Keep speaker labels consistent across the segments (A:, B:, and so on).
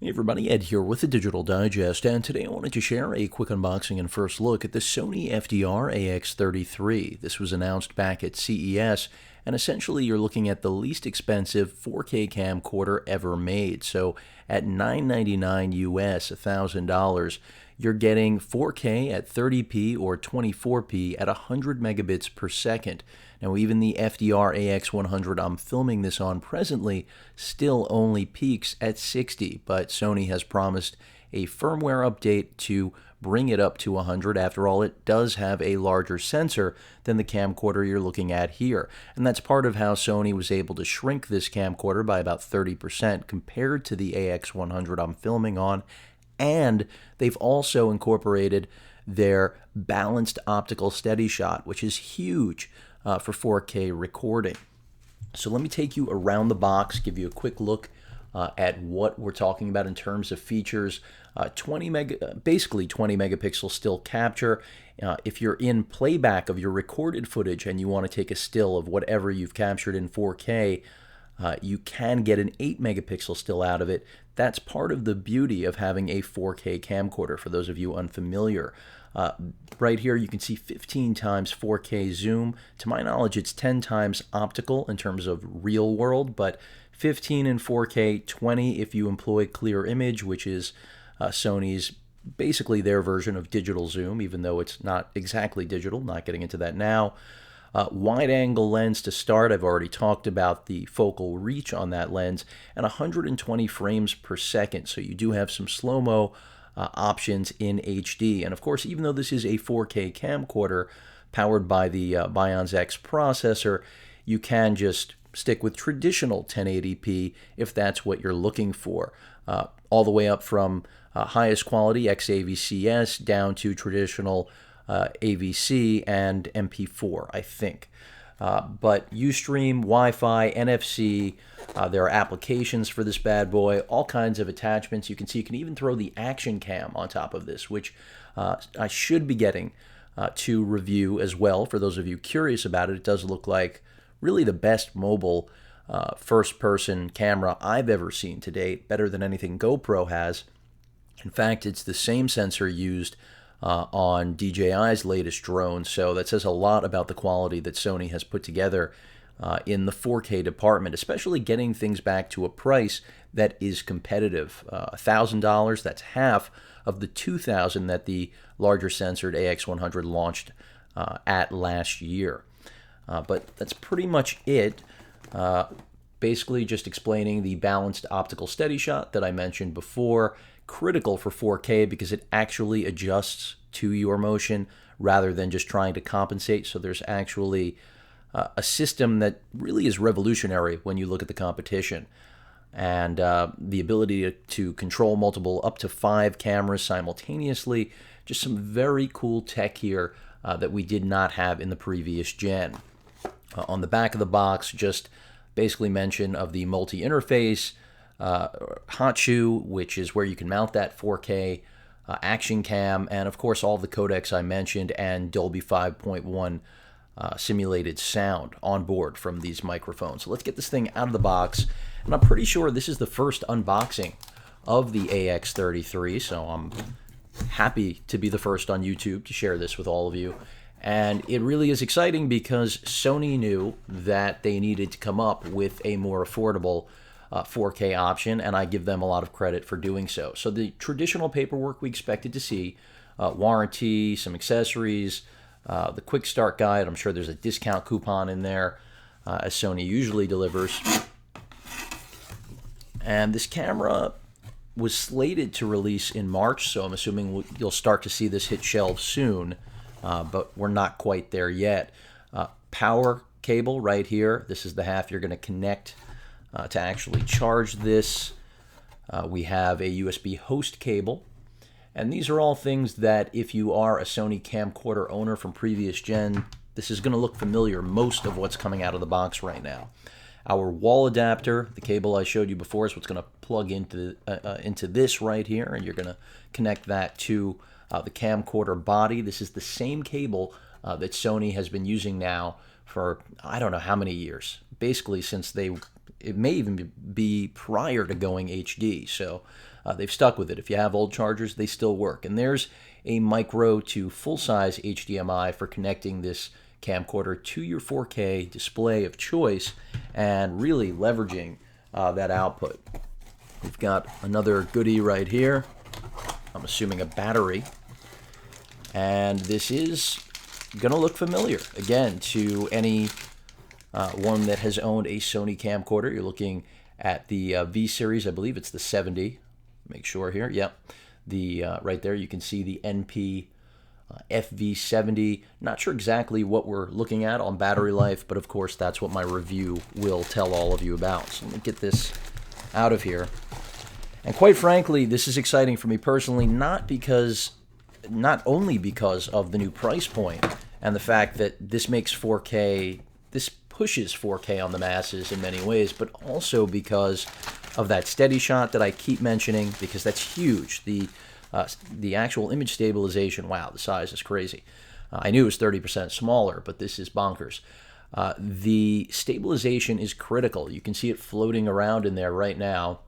A: Hey everybody, Ed here with the Digital Digest, and today I wanted to share a quick unboxing and first look at the Sony FDR-AX33. This was announced back at CES, and essentially you're looking at the least expensive 4K camcorder ever made. So at $999 US, $1,000, you're getting 4K at 30p or 24p at 100 megabits per second. Now, even the FDR-AX100 I'm filming this on presently still only peaks at 60, but Sony has promised a firmware update to bring it up to 100. After all, it does have a larger sensor than the camcorder you're looking at here. And that's part of how Sony was able to shrink this camcorder by about 30% compared to the AX100 I'm filming on. And they've also incorporated their balanced optical steady shot, which is huge for 4K recording. So let me take you around the box, give you a quick look at what we're talking about in terms of features. Basically 20 megapixel still capture. If you're in playback of your recorded footage and you want to take a still of whatever you've captured in 4K, you can get an 8 megapixel still out of it. That's part of the beauty of having a 4K camcorder, for those of you unfamiliar. Right here you can see 15 times 4K zoom. To my knowledge, it's 10 times optical in terms of real world, but 15 in 4K, 20 if you employ clear image, which is Sony's basically their version of digital zoom, even though it's not exactly digital, not getting into that now. Wide angle lens to start. I've already talked about the focal reach on that lens, and 120 frames per second. So you do have some slow-mo options in HD. And of course, even though this is a 4K camcorder powered by the Bionz X processor, you can just stick with traditional 1080p if that's what you're looking for. All the way up from highest quality XAVCS down to traditional AVC and MP4, I think. But Ustream, Wi-Fi, NFC, there are applications for this bad boy, all kinds of attachments. You can see you can even throw the action cam on top of this, which I should be getting to review as well. For those of you curious about it, it does look like really the best mobile first-person camera I've ever seen to date, better than anything GoPro has. In fact, it's the same sensor used on DJI's latest drone, so that says a lot about the quality that Sony has put together in the 4K department, especially getting things back to a price that is competitive. $1,000, that's half of the $2,000 that the larger sensored AX100 launched at last year. But that's pretty much it. Basically just explaining the balanced optical steady shot that I mentioned before. Critical for 4K because it actually adjusts to your motion rather than just trying to compensate. So there's actually a system that really is revolutionary when you look at the competition. And the ability to control multiple up to 5 cameras simultaneously. Just some very cool tech here that we did not have in the previous gen. On the back of the box, just basically mention of the multi-interface, hot shoe, which is where you can mount that 4K action cam, and of course all the codecs I mentioned, and Dolby 5.1 simulated sound on board from these microphones. So let's get this thing out of the box, and I'm pretty sure this is the first unboxing of the AX33, so I'm happy to be the first on YouTube to share this with all of you. And it really is exciting because Sony knew that they needed to come up with a more affordable 4K option, and I give them a lot of credit for doing so. So the traditional paperwork we expected to see, warranty, some accessories, the quick start guide. I'm sure there's a discount coupon in there, as Sony usually delivers. And this camera was slated to release in March, so I'm assuming you'll start to see this hit shelves soon, but we're not quite there yet. Power cable right here. This is the half you're going to connect to actually charge this. We have a USB host cable, and these are all things that if you are a Sony camcorder owner from previous gen, this is going to look familiar, most of what's coming out of the box right now. Our wall adapter, the cable I showed you before, is what's going to plug into this right here, and you're going to connect that to the camcorder body. This is the same cable that Sony has been using now for I don't know how many years, basically since it may even be prior to going HD. So they've stuck with it. If you have old chargers, they still work. And there's a micro to full-size HDMI for connecting this camcorder to your 4K display of choice and really leveraging that output. We've got another goodie right here. I'm assuming a battery. And this is going to look familiar, again, to any one that has owned a Sony camcorder. You're looking at the V series. I believe it's the 70. Make sure here. Yep. Right there you can see the NP FV70. Not sure exactly what we're looking at on battery life, but of course that's what my review will tell all of you about. So let me get this out of here. And quite frankly, this is exciting for me personally, not only because of the new price point and the fact that this pushes 4K on the masses in many ways, but also because of that steady shot that I keep mentioning, because that's huge. The actual image stabilization, wow, the size is crazy. I knew it was 30% smaller, but this is bonkers. The stabilization is critical. You can see it floating around in there right now,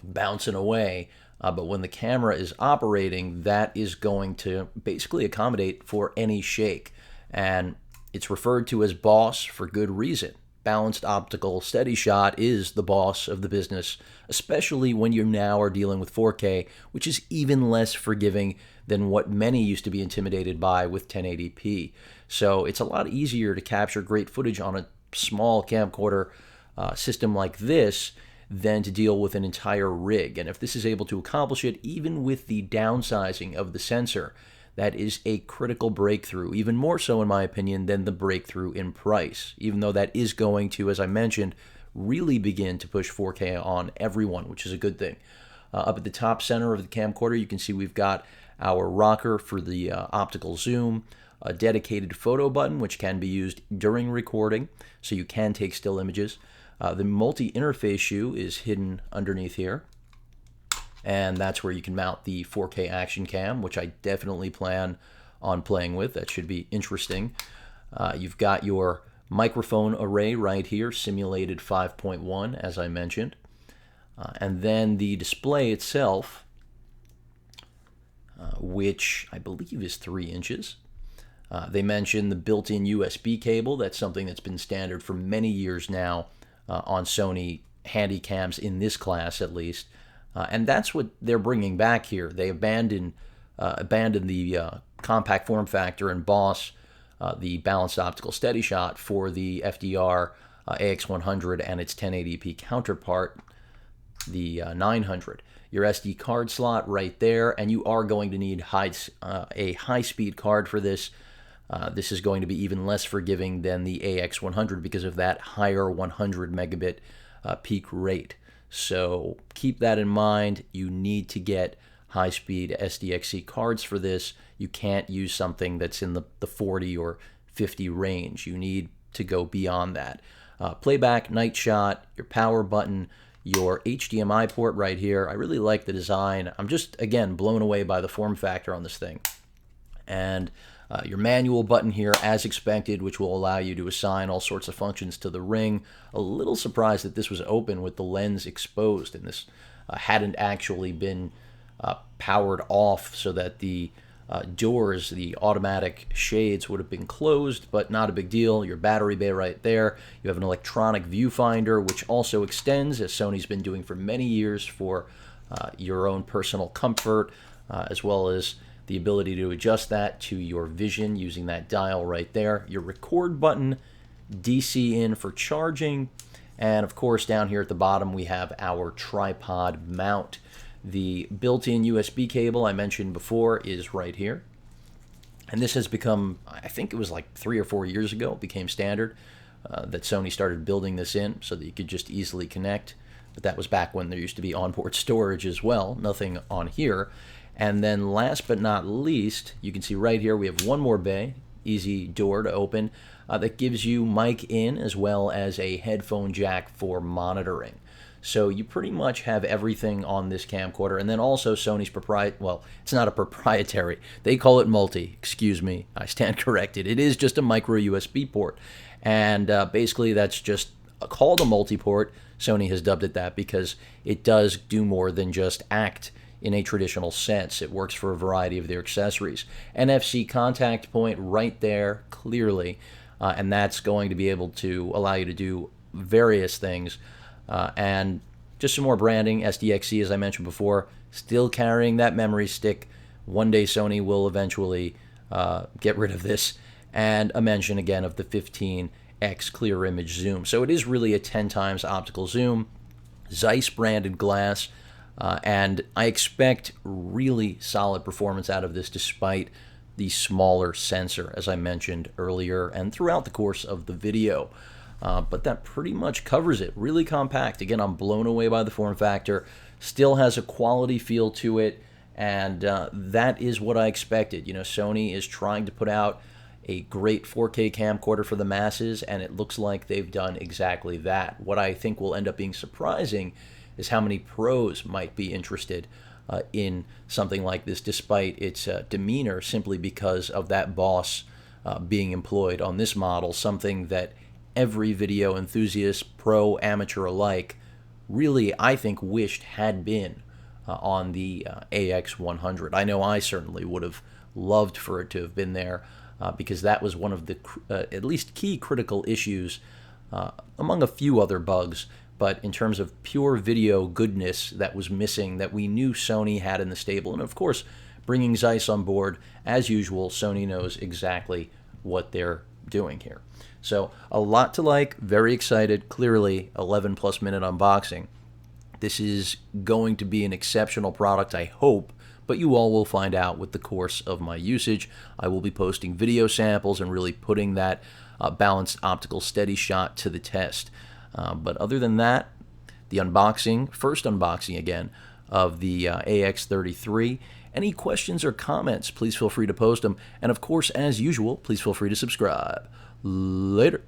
A: bouncing away. But when the camera is operating, that is going to basically accommodate for any shake. And it's referred to as BOSS for good reason. Balanced optical steady shot is the boss of the business, especially when you now are dealing with 4K, which is even less forgiving than what many used to be intimidated by with 1080p. So it's a lot easier to capture great footage on a small camcorder system like this than to deal with an entire rig. And if this is able to accomplish it, even with the downsizing of the sensor, that is a critical breakthrough, even more so in my opinion than the breakthrough in price, even though that is going to, as I mentioned, really begin to push 4K on everyone, which is a good thing. Up at the top center of the camcorder, you can see we've got our rocker for the optical zoom, a dedicated photo button, which can be used during recording, so you can take still images. The multi-interface shoe is hidden underneath here, and that's where you can mount the 4K action cam, which I definitely plan on playing with. That should be interesting. You've got your microphone array right here, simulated 5.1, as I mentioned. And then the display itself, which I believe is 3 inches. They mentioned the built-in USB cable. That's something that's been standard for many years now on Sony handycams in this class, at least. And that's what they're bringing back here. They abandoned the compact form factor and BOSS, the balanced optical steady shot, for the FDR-AX100 and its 1080p counterpart, the 900. Your SD card slot right there, and you are going to need a high-speed card for this. This is going to be even less forgiving than the AX100 because of that higher 100 megabit peak rate. So keep that in mind. You need to get high-speed SDXC cards for this. You can't use something that's in the 40 or 50 range. You need to go beyond that. Playback, night shot, your power button, your HDMI port right here. I really like the design. I'm just, again, blown away by the form factor on this thing. And your manual button here, as expected, which will allow you to assign all sorts of functions to the ring. A little surprised that this was open with the lens exposed, and this hadn't actually been powered off so that the doors, the automatic shades, would have been closed, but not a big deal. Your battery bay right there. You have an electronic viewfinder, which also extends, as Sony's been doing for many years, for your own personal comfort, as well as the ability to adjust that to your vision using that dial right there. Your record button, DC in for charging, and of course down here at the bottom we have our tripod mount. The built-in USB cable I mentioned before is right here, and this has become, I think it was like 3 or 4 years ago, it became standard that Sony started building this in so that you could just easily connect, but that was back when there used to be onboard storage as well, nothing on here. And then last but not least, you can see right here we have one more bay, easy door to open, that gives you mic in as well as a headphone jack for monitoring. So you pretty much have everything on this camcorder. And then also Sony's well, it's not a proprietary. They call it multi. Excuse me, I stand corrected. It is just a micro USB port. And basically that's just called a multi-port. Sony has dubbed it that because it does do more than just act in a traditional sense. It works for a variety of their accessories. NFC contact point right there, clearly, and that's going to be able to allow you to do various things. And just some more branding. SDXC, as I mentioned before, still carrying that memory stick. One day Sony will eventually get rid of this. And a mention again of the 15x clear image zoom. So it is really a 10 times optical zoom, Zeiss branded glass, and I expect really solid performance out of this despite the smaller sensor, as I mentioned earlier and throughout the course of the video. But that pretty much covers it. Really compact. Again, I'm blown away by the form factor. Still has a quality feel to it, and that is what I expected. You know, Sony is trying to put out a great 4K camcorder for the masses, and it looks like they've done exactly that. What I think will end up being surprising is how many pros might be interested in something like this, despite its demeanor, simply because of that boss being employed on this model, something that every video enthusiast, pro, amateur alike, really, I think, wished had been on the AX100. I know I certainly would have loved for it to have been there, because that was one of the at least key critical issues, among a few other bugs, but in terms of pure video goodness that was missing, that we knew Sony had in the stable. And of course, bringing Zeiss on board, as usual, Sony knows exactly what they're doing here. So a lot to like, very excited, clearly 11 plus minute unboxing. This is going to be an exceptional product, I hope, but you all will find out with the course of my usage. I will be posting video samples and really putting that balanced optical steady shot to the test. But other than that, the unboxing, first unboxing again, of the AX33. Any questions or comments, please feel free to post them. And of course, as usual, please feel free to subscribe. Later.